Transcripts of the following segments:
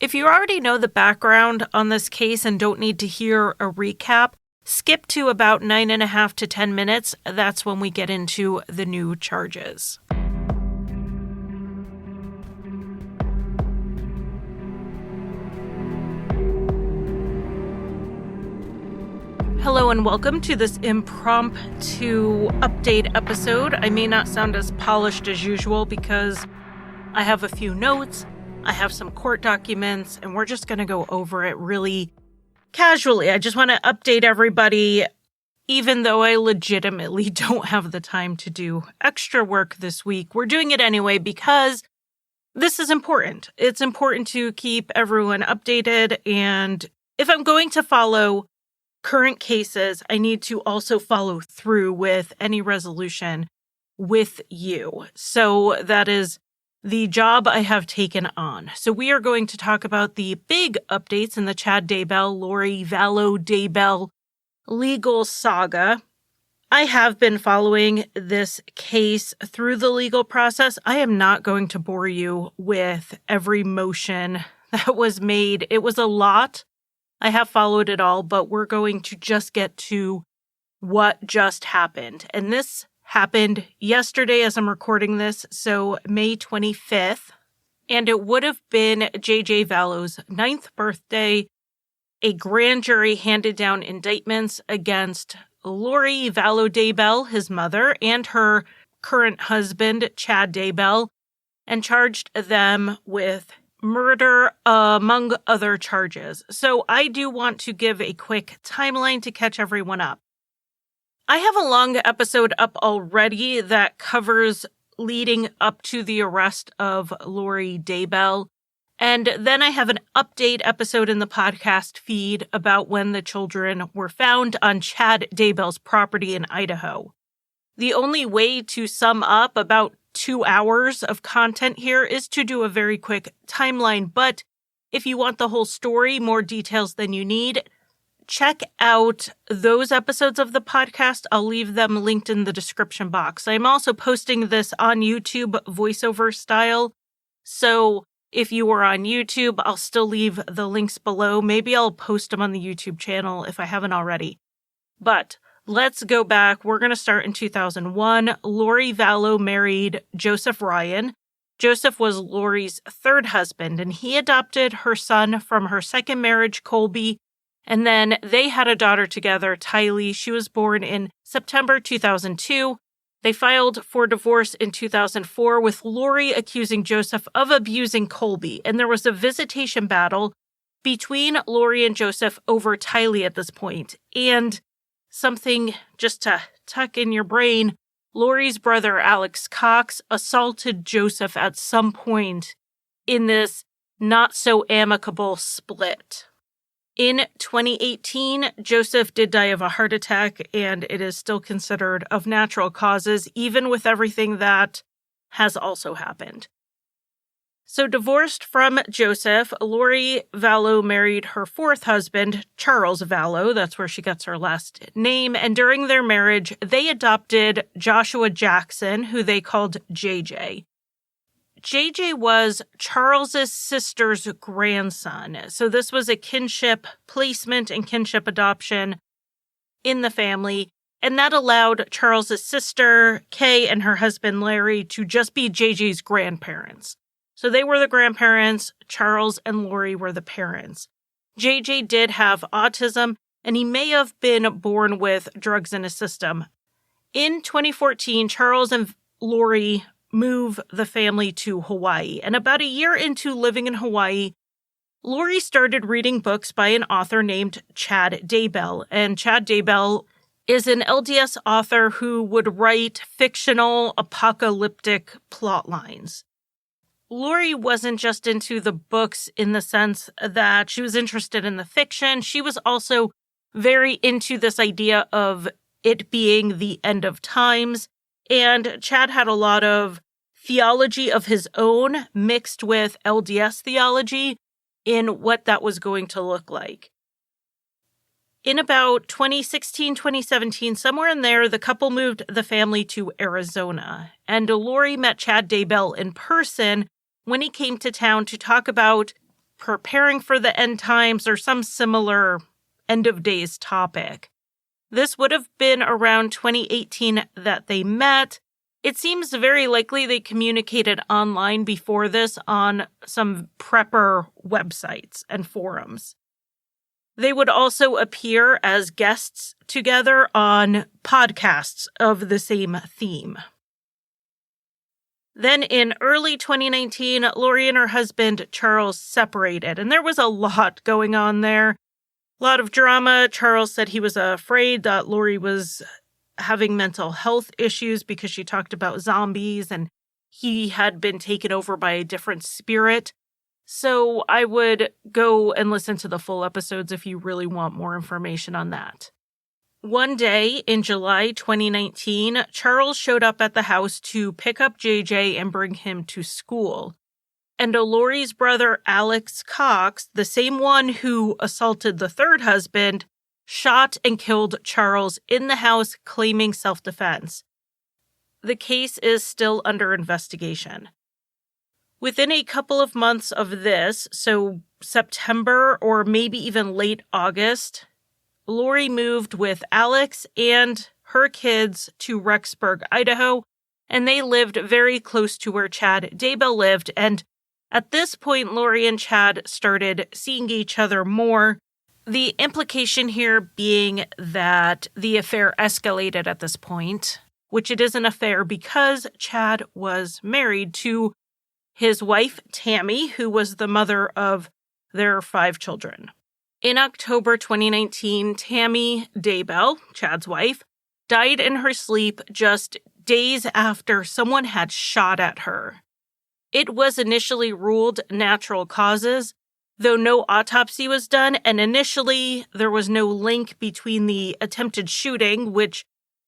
If you already know the background on this case and don't need to hear a recap, skip to about 9.5 to 10 minutes. That's when we get into the new charges. Hello and welcome to this impromptu update episode. I may not sound as polished as usual because I have a few notes, I have some court documents, and we're just going to go over it really casually. I just want to update everybody, even though I legitimately don't have the time to do extra work this week. We're doing it anyway because this is important. It's important to keep everyone updated, and if I'm going to follow current cases, I need to also follow through with any resolution with you. So that is the job I have taken on. So we are going to talk about the big updates in the Chad Daybell, Lori Vallow Daybell legal saga. I have been following this case through the legal process. I am not going to bore you with every motion that was made. It was a lot. I have followed it all, but we're going to just get to what just happened. And this happened yesterday as I'm recording this, so May 25th. And it would have been J.J. Vallow's 9th birthday. A grand jury handed down indictments against Lori Vallow Daybell, his mother, and her current husband, Chad Daybell, and charged them with murder, among other charges. So I do want to give a quick timeline to catch everyone up. I have a long episode up already that covers leading up to the arrest of Lori Daybell. And then I have an update episode in the podcast feed about when the children were found on Chad Daybell's property in Idaho. The only way to sum up about 2 hours of content here is to do a very quick timeline, but if you want the whole story, more details than you need, check out those episodes of the podcast. I'll leave them linked in the description box. I'm also posting this on YouTube voiceover style, so if you were on YouTube, I'll still leave the links below. Maybe I'll post them on the YouTube channel if I haven't already. But let's go back. We're going to start in 2001. Lori Vallow married Joseph Ryan. Joseph was Lori's third husband, and he adopted her son from her second marriage, Colby. And then they had a daughter together, Tylee. She was born in September 2002. They filed for divorce in 2004, with Lori accusing Joseph of abusing Colby. And there was a visitation battle between Lori and Joseph over Tylee at this point. And something just to tuck in your brain, Lori's brother, Alex Cox, assaulted Joseph at some point in this not-so-amicable split. In 2018, Joseph did die of a heart attack, and it is still considered of natural causes, even with everything that has also happened. So divorced from Joseph, Lori Vallow married her fourth husband, Charles Vallow. That's where she gets her last name. And during their marriage, they adopted Joshua Jackson, who they called JJ. JJ was Charles's sister's grandson. So this was a kinship placement and kinship adoption in the family. And that allowed Charles's sister, Kay, and her husband, Larry, to just be JJ's grandparents. So they were the grandparents, Charles and Lori were the parents. JJ did have autism, and he may have been born with drugs in his system. In 2014, Charles and Lori move the family to Hawaii. And about a year into living in Hawaii, Lori started reading books by an author named Chad Daybell. And Chad Daybell is an LDS author who would write fictional apocalyptic plot lines. Lori wasn't just into the books in the sense that she was interested in the fiction. She was also very into this idea of it being the end of times. And Chad had a lot of theology of his own mixed with LDS theology in what that was going to look like. In about 2016, 2017, somewhere in there, the couple moved the family to Arizona. And Lori met Chad Daybell in person when he came to town to talk about preparing for the end times or some similar end of days topic. This would have been around 2018 that they met. It seems very likely they communicated online before this on some prepper websites and forums. They would also appear as guests together on podcasts of the same theme. Then in early 2019, Lori and her husband, Charles, separated, and there was a lot going on there. A lot of drama. Charles said he was afraid that Lori was having mental health issues because she talked about zombies and he had been taken over by a different spirit. So I would go and listen to the full episodes if you really want more information on that. One day in July 2019, Charles showed up at the house to pick up JJ and bring him to school. And Lori's brother, Alex Cox, the same one who assaulted the third husband, shot and killed Charles in the house, claiming self-defense. The case is still under investigation. Within a couple of months of this, so September or maybe even late August, Lori moved with Alex and her kids to Rexburg, Idaho, and they lived very close to where Chad Daybell lived. And at this point, Lori and Chad started seeing each other more. The implication here being that the affair escalated at this point, which it is an affair because Chad was married to his wife, Tammy, who was the mother of their 5 children. In October 2019, Tammy Daybell, Chad's wife, died in her sleep just days after someone had shot at her. It was initially ruled natural causes, though no autopsy was done, and initially there was no link between the attempted shooting, which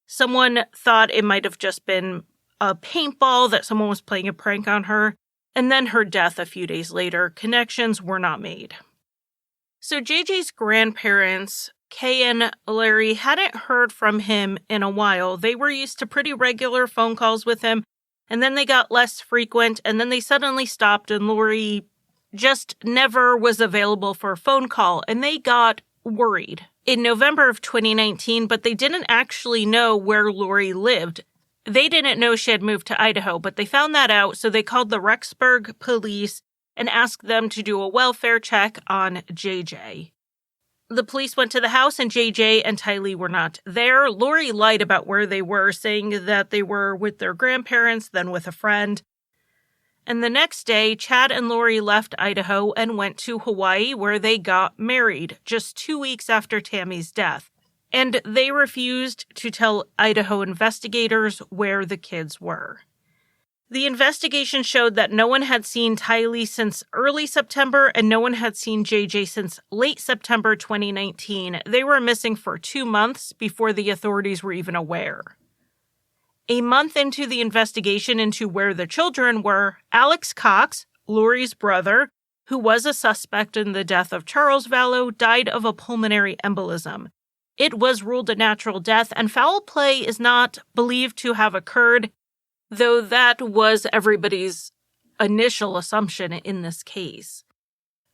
someone thought it might have just been a paintball, that someone was playing a prank on her, and then her death a few days later. Connections were not made. So JJ's grandparents, Kay and Larry, hadn't heard from him in a while. They were used to pretty regular phone calls with him, and then they got less frequent, and then they suddenly stopped, and Lori just never was available for a phone call, and they got worried in November of 2019, but they didn't actually know where Lori lived. They didn't know she had moved to Idaho, but they found that out, so they called the Rexburg police and asked them to do a welfare check on JJ. The police went to the house, and JJ and Tylee were not there. Lori lied about where they were, saying that they were with their grandparents, then with a friend. And the next day, Chad and Lori left Idaho and went to Hawaii, where they got married just 2 weeks after Tammy's death. And they refused to tell Idaho investigators where the kids were. The investigation showed that no one had seen Tylee since early September, and no one had seen JJ since late September 2019. They were missing for 2 months before the authorities were even aware. A month into the investigation into where the children were, Alex Cox, Lori's brother, who was a suspect in the death of Charles Vallow, died of a pulmonary embolism. It was ruled a natural death, and foul play is not believed to have occurred, though that was everybody's initial assumption in this case.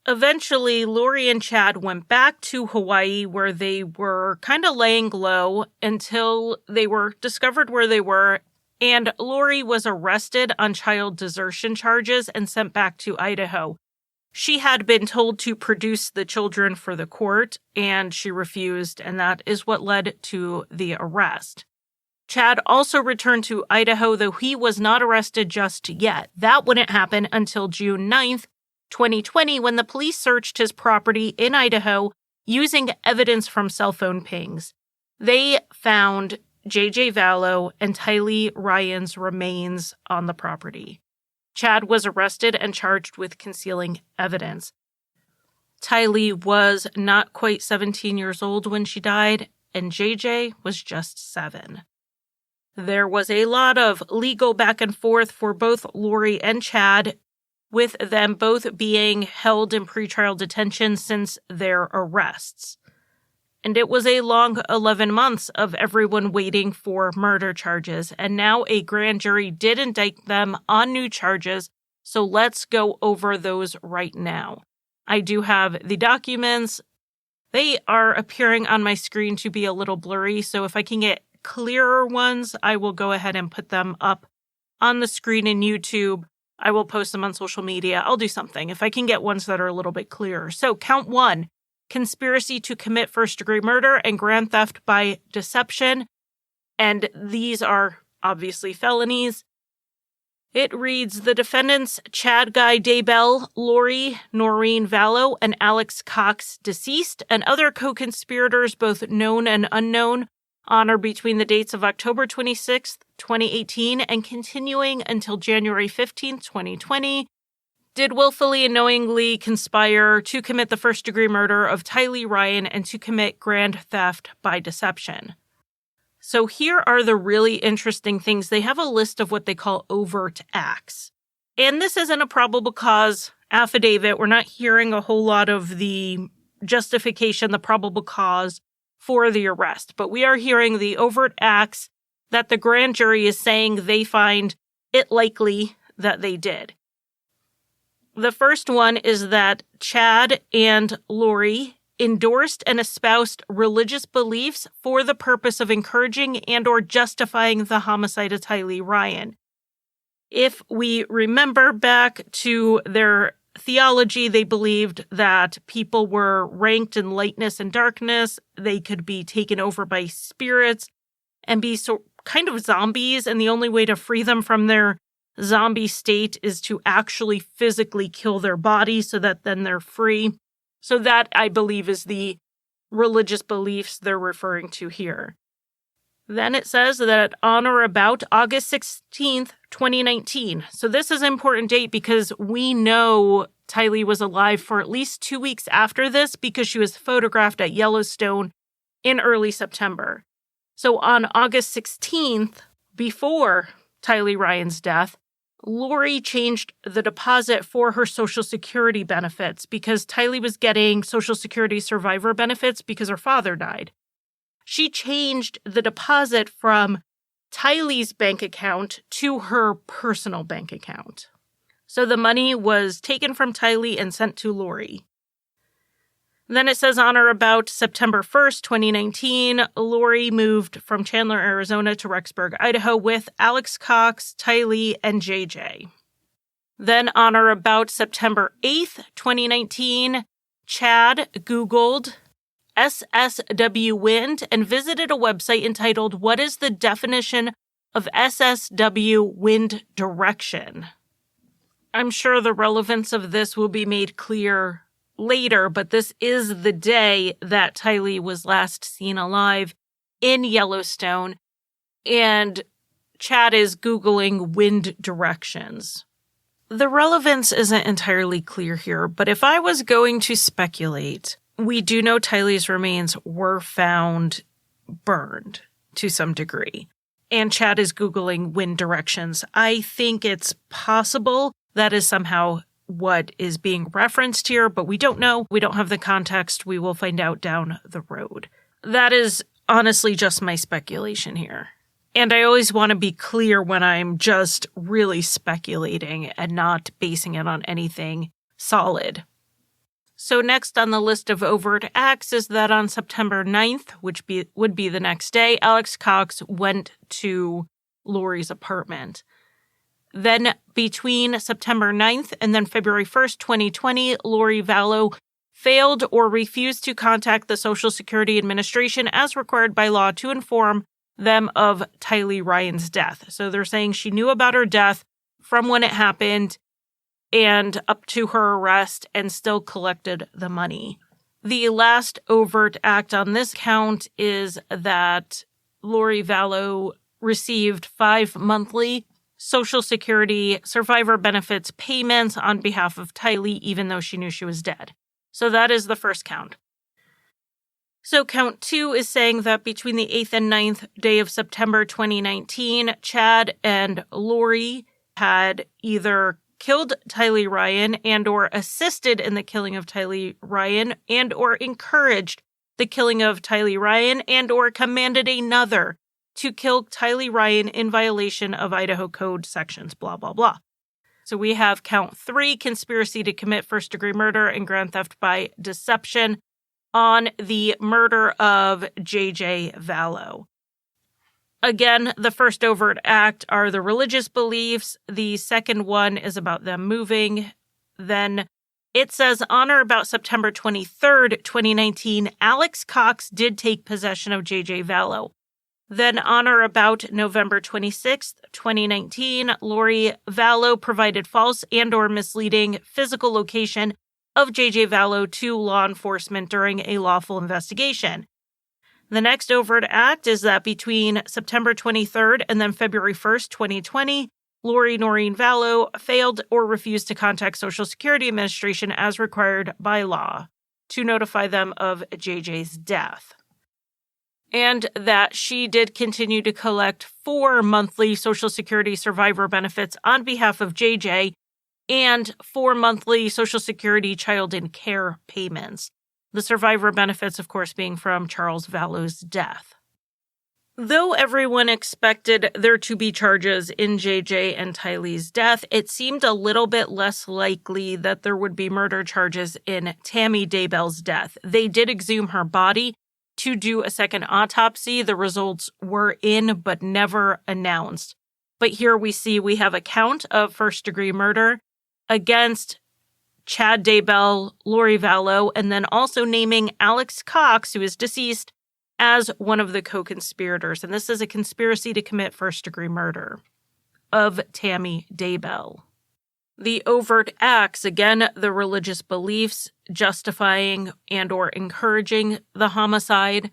Eventually, Lori and Chad went back to Hawaii, where they were kind of laying low until they were discovered where they were, and Lori was arrested on child desertion charges and sent back to Idaho. She had been told to produce the children for the court, and she refused, and that is what led to the arrest. Chad also returned to Idaho, though he was not arrested just yet. That wouldn't happen until June 9th, 2020, when the police searched his property in Idaho using evidence from cell phone pings. They found JJ Vallow and Tylee Ryan's remains on the property. Chad was arrested and charged with concealing evidence. Tylee was not quite 17 years old when she died, and JJ was just 7. There was a lot of legal back and forth for both Lori and Chad, with them both being held in pretrial detention since their arrests. And it was a long 11 months of everyone waiting for murder charges, and now a grand jury did indict them on new charges, so let's go over those right now. I do have the documents. They are appearing on my screen to be a little blurry, so if I can get clearer ones, I will go ahead and put them up on the screen in YouTube. I will post them on social media. I'll do something if I can get ones that are a little bit clearer. So count 1, conspiracy to commit first-degree murder and grand theft by deception. And these are obviously felonies. It reads, the defendants, Chad Guy Daybell, Lori Noreen Vallow, and Alex Cox, deceased, and other co-conspirators, both known and unknown, on or between the dates of October 26th, 2018, and continuing until January 15th, 2020, did willfully and knowingly conspire to commit the first-degree murder of Tylee Ryan and to commit grand theft by deception. So here are the really interesting things. They have a list of what they call overt acts. And this isn't a probable cause affidavit. We're not hearing a whole lot of the justification, the probable cause for the arrest. But we are hearing the overt acts that the grand jury is saying they find it likely that they did. The first one is that Chad and Lori endorsed and espoused religious beliefs for the purpose of encouraging and or justifying the homicide of Tylee Ryan. If we remember back to their theology, they believed that people were ranked in lightness and darkness. They could be taken over by spirits and be kind of zombies, and the only way to free them from their zombie state is to actually physically kill their body so that then they're free. So that, I believe, is the religious beliefs they're referring to here. Then it says that on or about August 16th, 2019. So this is an important date because we know Tylee was alive for at least 2 weeks after this because she was photographed at Yellowstone in early September. So on August 16th, before Tylee Ryan's death, Lori changed the deposit for her Social Security benefits because Tylee was getting Social Security survivor benefits because her father died. She changed the deposit from Tylee's bank account to her personal bank account. So the money was taken from Tylee and sent to Lori. Then it says on or about September 1st, 2019, Lori moved from Chandler, Arizona to Rexburg, Idaho with Alex Cox, Tylee, and JJ. Then on or about September 8th, 2019, Chad Googled SSW wind and visited a website entitled, What is the definition of SSW wind direction? I'm sure the relevance of this will be made clear later, but this is the day that Tylee was last seen alive in Yellowstone, and Chad is Googling wind directions. The relevance isn't entirely clear here, but if I was going to speculate, we do know Tylee's remains were found burned to some degree, and Chad is Googling wind directions. I think it's possible that is somehow what is being referenced here, but we don't know. We don't have the context. We will find out down the road. That is honestly just my speculation here. And I always want to be clear when I'm just really speculating and not basing it on anything solid. So next on the list of overt acts is that on September 9th, which would be the next day, Alex Cox went to Lori's apartment. Then between September 9th and then February 1st, 2020, Lori Vallow failed or refused to contact the Social Security Administration as required by law to inform them of Tylee Ryan's death. So they're saying she knew about her death from when it happened and up to her arrest and still collected the money. The last overt act on this count is that Lori Vallow received 5 monthly Social Security survivor benefits payments on behalf of Tylee, even though she knew she was dead. So that is the first count. So count 2 is saying that between the 8th and 9th day of September 2019, Chad and Lori had either killed Tylee Ryan and or assisted in the killing of Tylee Ryan and or encouraged the killing of Tylee Ryan and or commanded another to kill Tylee Ryan in violation of Idaho Code sections, blah, blah, blah. So we have count 3, conspiracy to commit first-degree murder and grand theft by deception on the murder of J.J. Vallow. Again, the first overt act are the religious beliefs. The second one is about them moving. Then it says, on or about September 23rd, 2019, Alex Cox did take possession of J.J. Vallow. Then on or about November 26th, 2019, Lori Vallow provided false and or misleading physical location of J.J. Vallow to law enforcement during a lawful investigation. The next overt act is that between September 23rd and then February 1st, 2020, Lori Noreen Vallow failed or refused to contact Social Security Administration as required by law to notify them of JJ's death. And that she did continue to collect 4 monthly Social Security survivor benefits on behalf of JJ and 4 monthly Social Security child and care payments. The survivor benefits, of course, being from Charles Vallow's death. Though everyone expected there to be charges in JJ and Tylee's death, it seemed a little bit less likely that there would be murder charges in Tammy Daybell's death. They did exhume her body to do a second autopsy. The results were in, but never announced. But here we have a count of first-degree murder against Chad Daybell, Lori Vallow, and then also naming Alex Cox, who is deceased, as one of the co-conspirators. And this is a conspiracy to commit first-degree murder of Tammy Daybell. The overt acts, again, the religious beliefs justifying and or encouraging the homicide,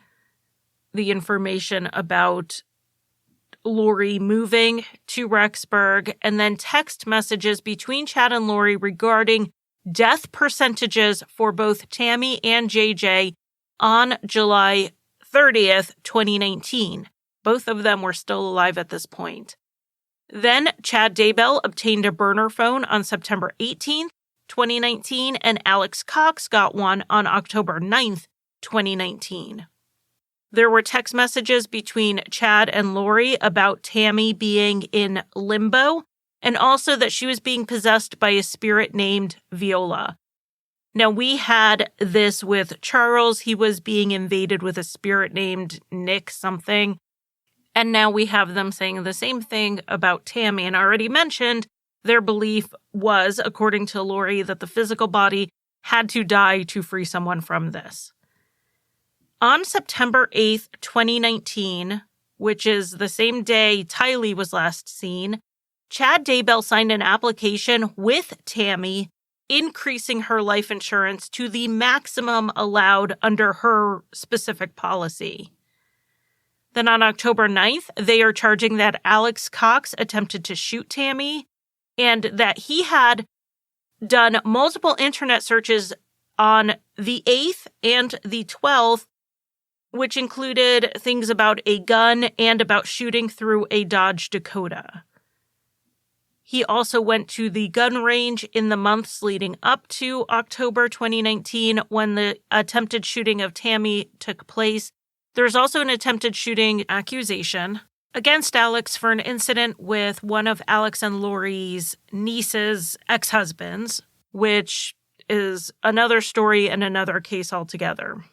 the information about Lori moving to Rexburg, and then text messages between Chad and Lori regarding death percentages for both Tammy and JJ on July 30th, 2019. Both of them were still alive at this point. Then Chad Daybell obtained a burner phone on September 18th, 2019, and Alex Cox got one on October 9th, 2019. There were text messages between Chad and Lori about Tammy being in limbo, and also that she was being possessed by a spirit named Viola. Now, we had this with Charles. He was being invaded with a spirit named Nick something. And now we have them saying the same thing about Tammy. And I already mentioned their belief was, according to Lori, that the physical body had to die to free someone from this. On September 8th, 2019, which is the same day Tylee was last seen, Chad Daybell signed an application with Tammy, increasing her life insurance to the maximum allowed under her specific policy. Then on October 9th, they are charging that Alex Cox attempted to shoot Tammy and that he had done multiple internet searches on the 8th and the 12th, which included things about a gun and about shooting through a Dodge Dakota. He also went to the gun range in the months leading up to October 2019 when the attempted shooting of Tammy took place. There's also an attempted shooting accusation against Alex for an incident with one of Alex and Lori's niece's ex-husbands, which is another story and another case altogether.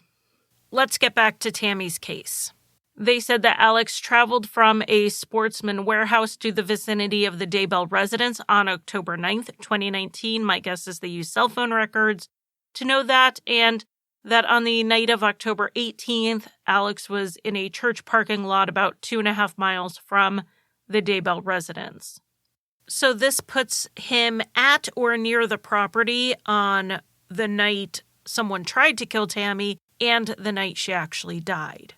Let's get back to Tammy's case. They said that Alex traveled from a Sportsman warehouse to the vicinity of the Daybell residence on October 9th, 2019. My guess is they used cell phone records to know that, and that on the night of October 18th, Alex was in a church parking lot about 2.5 miles from the Daybell residence. So this puts him at or near the property on the night someone tried to kill Tammy and the night she actually died.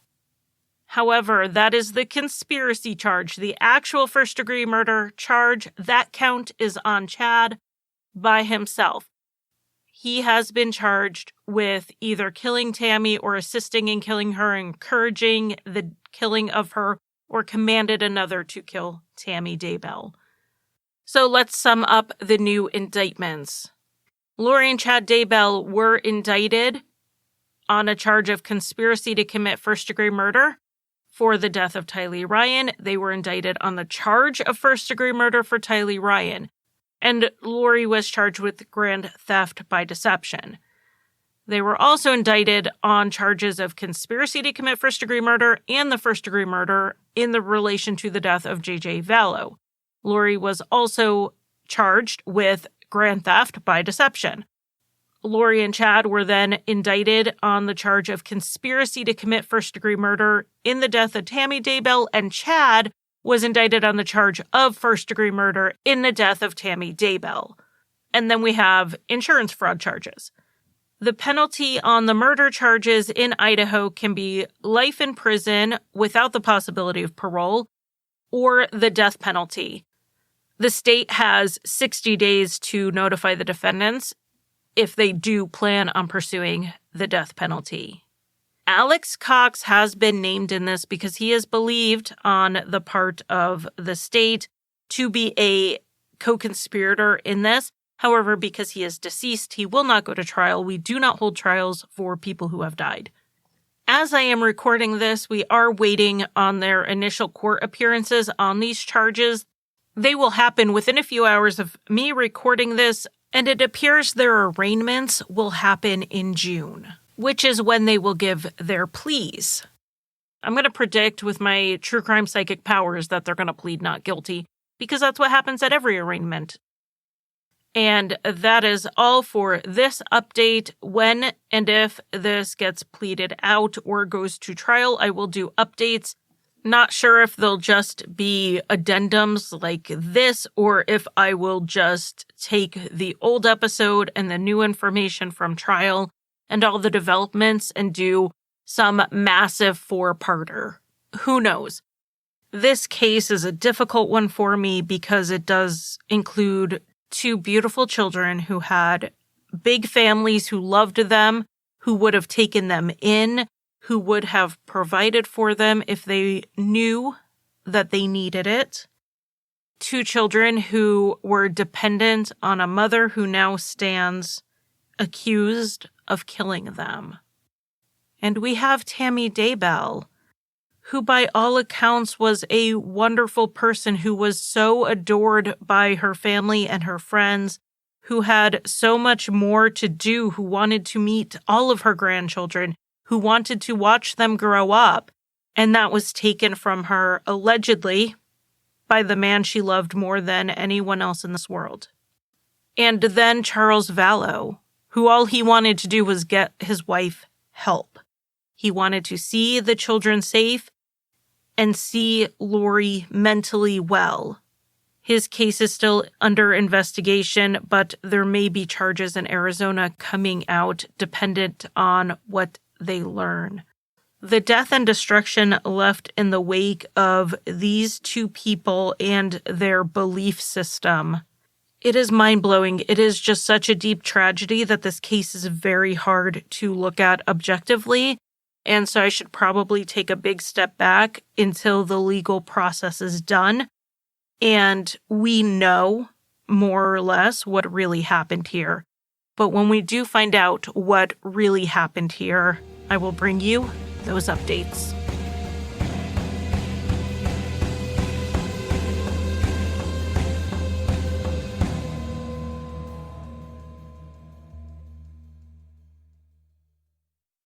However, that is the conspiracy charge. The actual first-degree murder charge, that count is on Chad by himself. He has been charged with either killing Tammy or assisting in killing her, encouraging the killing of her, or commanded another to kill Tammy Daybell. So let's sum up the new indictments. Lori and Chad Daybell were indicted on a charge of conspiracy to commit first-degree murder for the death of Tylee Ryan. They were indicted on the charge of first-degree murder for Tylee Ryan. and Lori was charged with grand theft by deception. They were also indicted on charges of conspiracy to commit first-degree murder and the first-degree murder in the relation to the death of J.J. Vallow. Lori was also charged with grand theft by deception. Lori and Chad were then indicted on the charge of conspiracy to commit first-degree murder in the death of Tammy Daybell, and Chad was indicted on the charge of first-degree murder in the death of Tammy Daybell. And then we have insurance fraud charges. The penalty on the murder charges in Idaho can be life in prison without the possibility of parole or the death penalty. The state has 60 days to notify the defendants if they do plan on pursuing the death penalty. Alex Cox has been named in this because he is believed on the part of the state to be a co-conspirator in this. However, because he is deceased, he will not go to trial. We do not hold trials for people who have died. As I am recording this, we are waiting on their initial court appearances on these charges. They will happen within a few hours of me recording this, and it appears their arraignments will happen in June, which is when they will give their pleas. I'm going to predict with my true crime psychic powers that they're going to plead not guilty, because that's what happens at every arraignment. And that is all for this update. When and if this gets pleaded out or goes to trial, I will do updates. Not sure if they'll just be addendums like this, or if I will just take the old episode and the new information from trial and all the developments and do some massive 4-parter. Who knows? This case is a difficult one for me because it does include 2 beautiful children who had big families who loved them, who would have taken them in, who would have provided for them if they knew that they needed it. 2 children who were dependent on a mother who now stands accused of killing them. And we have Tammy Daybell, who by all accounts was a wonderful person who was so adored by her family and her friends, who had so much more to do, who wanted to meet all of her grandchildren, who wanted to watch them grow up, and that was taken from her, allegedly, by the man she loved more than anyone else in this world. And then Charles Vallow, who all he wanted to do was get his wife help. He wanted to see the children safe and see Lori mentally well. His case is still under investigation, but there may be charges in Arizona coming out dependent on what they learn. The death and destruction left in the wake of these 2 people and their belief system, it is mind-blowing. It is just such a deep tragedy that this case is very hard to look at objectively. And so I should probably take a big step back until the legal process is done and we know more or less what really happened here. But when we do find out what really happened here, I will bring you those updates.